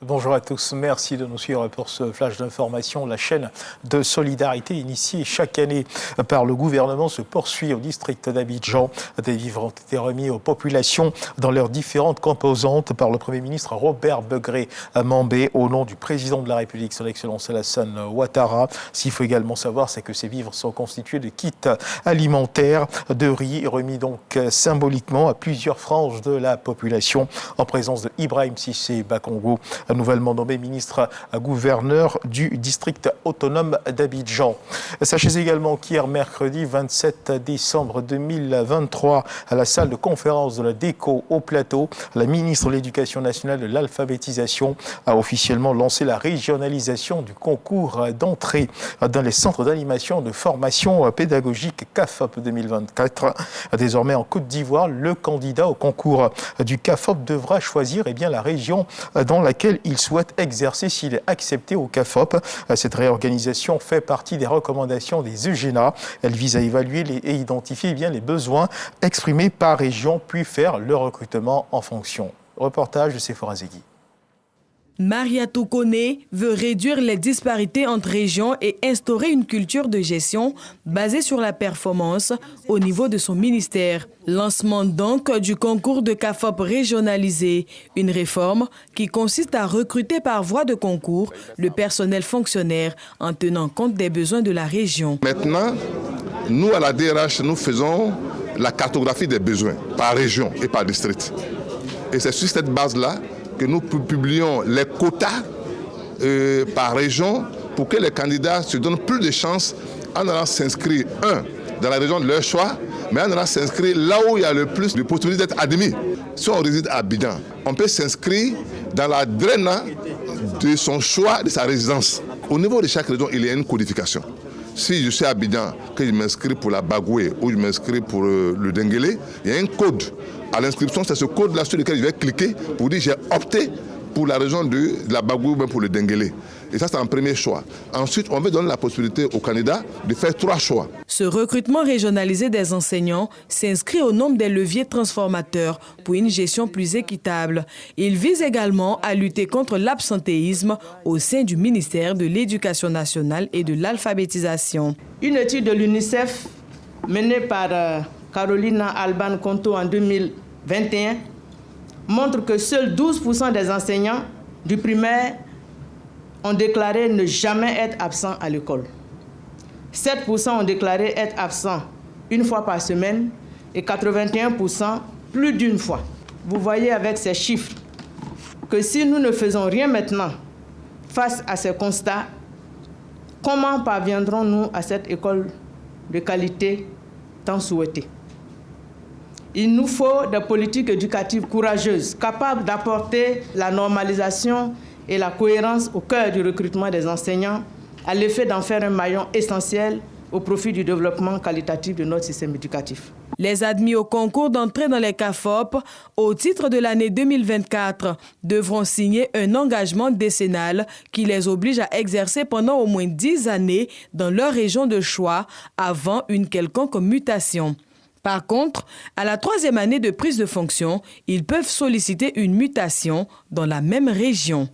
Bonjour à tous, merci de nous suivre pour ce flash d'information. La chaîne de solidarité initiée chaque année par le gouvernement se poursuit au district d'Abidjan. Des vivres ont été remis aux populations dans leurs différentes composantes par le Premier ministre Robert Begré Mambé au nom du président de la République, son Excellence Alassane Ouattara. Ce qu'il faut également savoir, c'est que ces vivres sont constitués de kits alimentaires, de riz, remis donc symboliquement à plusieurs franges de la population en présence de Ibrahim Cissé Bakongo, nouvellement nommé ministre-gouverneur du district autonome d'Abidjan. Sachez également qu'hier, mercredi 27 décembre 2023, à la salle de conférence de la DECO au Plateau, la ministre de l'Éducation nationale de l'alphabétisation a officiellement lancé la régionalisation du concours d'entrée dans les centres d'animation de formation pédagogique CAFOP 2024. Désormais en Côte d'Ivoire, le candidat au concours du CAFOP devra choisir la région dans laquelle il souhaite exercer s'il est accepté au CAFOP. Cette réorganisation fait partie des recommandations des EGENA. Elle vise à évaluer et identifier les besoins exprimés par région, puis faire le recrutement en fonction. Reportage de Sephora Zegui. Mariatou Kone veut réduire les disparités entre régions et instaurer une culture de gestion basée sur la performance au niveau de son ministère. Lancement donc du concours de CAFOP régionalisé, une réforme qui consiste à recruter par voie de concours le personnel fonctionnaire en tenant compte des besoins de la région. Maintenant, nous à la DRH, nous faisons la cartographie des besoins par région et par district. Et c'est sur cette base-là que nous publions les quotas par région pour que les candidats se donnent plus de chances en allant s'inscrire, dans la région de leur choix, mais en allant s'inscrire là où il y a le plus de possibilités d'être admis. Si on réside à Abidjan, on peut s'inscrire dans la DRENA de son choix, de sa résidence. Au niveau de chaque région, il y a une codification. Si je suis à Abidjan, que je m'inscris pour la Bagoué ou je m'inscris pour le Denguélé, il y a un code. À l'inscription, c'est ce code-là sur lequel je vais cliquer pour dire j'ai opté pour la région de la Bagoué ou même pour le Denguélé. Et ça, c'est un premier choix. Ensuite, on veut donner la possibilité aux candidats de faire 3 choix. Ce recrutement régionalisé des enseignants s'inscrit au nombre des leviers transformateurs pour une gestion plus équitable. Il vise également à lutter contre l'absentéisme au sein du ministère de l'Éducation nationale et de l'alphabétisation. Une étude de l'UNICEF menée par Carolina Alban Conto en 2021 montre que seuls 12% des enseignants du primaire ont déclaré ne jamais être absents à l'école. 7% ont déclaré être absents une fois par semaine et 81% plus d'une fois. Vous voyez avec ces chiffres que si nous ne faisons rien maintenant face à ces constats, comment parviendrons-nous à cette école de qualité tant souhaitée? Il nous faut des politiques éducatives courageuses, capables d'apporter la normalisation et la cohérence au cœur du recrutement des enseignants, à l'effet d'en faire un maillon essentiel au profit du développement qualitatif de notre système éducatif. Les admis au concours d'entrée dans les CAFOP au titre de l'année 2024 devront signer un engagement décennal qui les oblige à exercer pendant au moins 10 années dans leur région de choix avant une quelconque mutation. Par contre, à la 3e année de prise de fonction, ils peuvent solliciter une mutation dans la même région.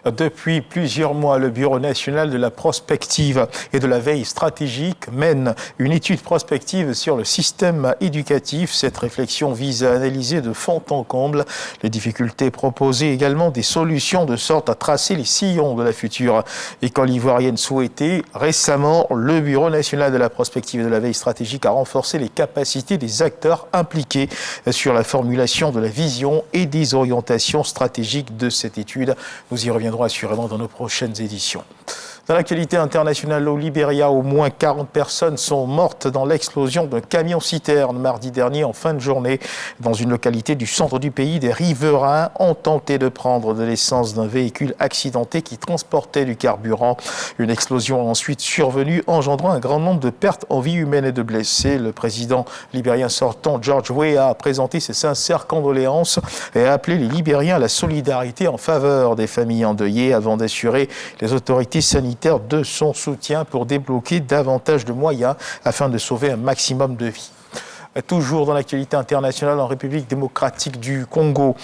Depuis plusieurs mois, le Bureau national de la prospective et de la veille stratégique mène une étude prospective sur le système éducatif. Cette réflexion vise à analyser de fond en comble les difficultés, proposer également des solutions de sorte à tracer les sillons de la future école ivoirienne souhaitée. Récemment, le Bureau national de la prospective et de la veille stratégique a renforcé les capacités des acteurs impliqués sur la formulation de la vision et des orientations stratégiques de cette étude. Nous y reviendrons assurément dans nos prochaines éditions. Dans l'actualité internationale, au Libéria, au moins 40 personnes sont mortes dans l'explosion d'un camion-citerne mardi dernier en fin de journée. Dans une localité du centre du pays, des riverains ont tenté de prendre de l'essence d'un véhicule accidenté qui transportait du carburant. Une explosion a ensuite survenue, engendrant un grand nombre de pertes en vie humaine et de blessés. Le président libérien sortant, George Weah, a présenté ses sincères condoléances et a appelé les Libériens à la solidarité en faveur des familles endeuillées avant d'assurer les autorités sanitaires de son soutien pour débloquer davantage de moyens afin de sauver un maximum de vies. Toujours dans l'actualité internationale en République démocratique du Congo,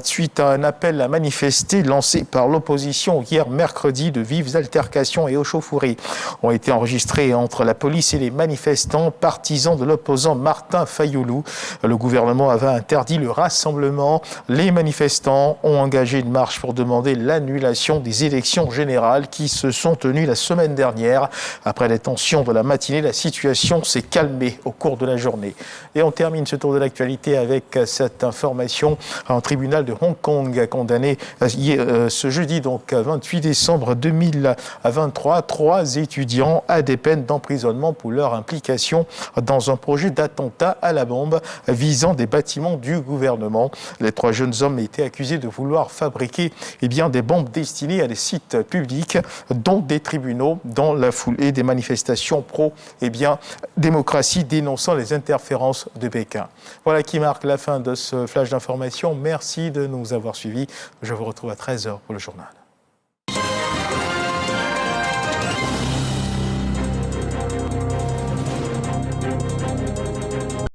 suite à un appel à manifester lancé par l'opposition hier mercredi, de vives altercations et échauffourées ont été enregistrées entre la police et les manifestants partisans de l'opposant Martin Fayulu. Le gouvernement avait interdit le rassemblement. Les manifestants ont engagé une marche pour demander l'annulation des élections générales qui se sont tenues la semaine dernière. Après les tensions de la matinée, la situation s'est calmée au cours de la journée. Et on termine ce tour de l'actualité avec cette information. Un tribunal de Hong Kong a condamné ce jeudi, donc 28 décembre 2023, 3 étudiants à des peines d'emprisonnement pour leur implication dans un projet d'attentat à la bombe visant des bâtiments du gouvernement. Les 3 jeunes hommes étaient accusés de vouloir fabriquer des bombes destinées à des sites publics, dont des tribunaux, dans la foulée des manifestations pro-démocratie dénonçant les interférences de Pékin. Voilà qui marque la fin de ce flash d'information. Merci de nous avoir suivis. Je vous retrouve à 13h pour le journal.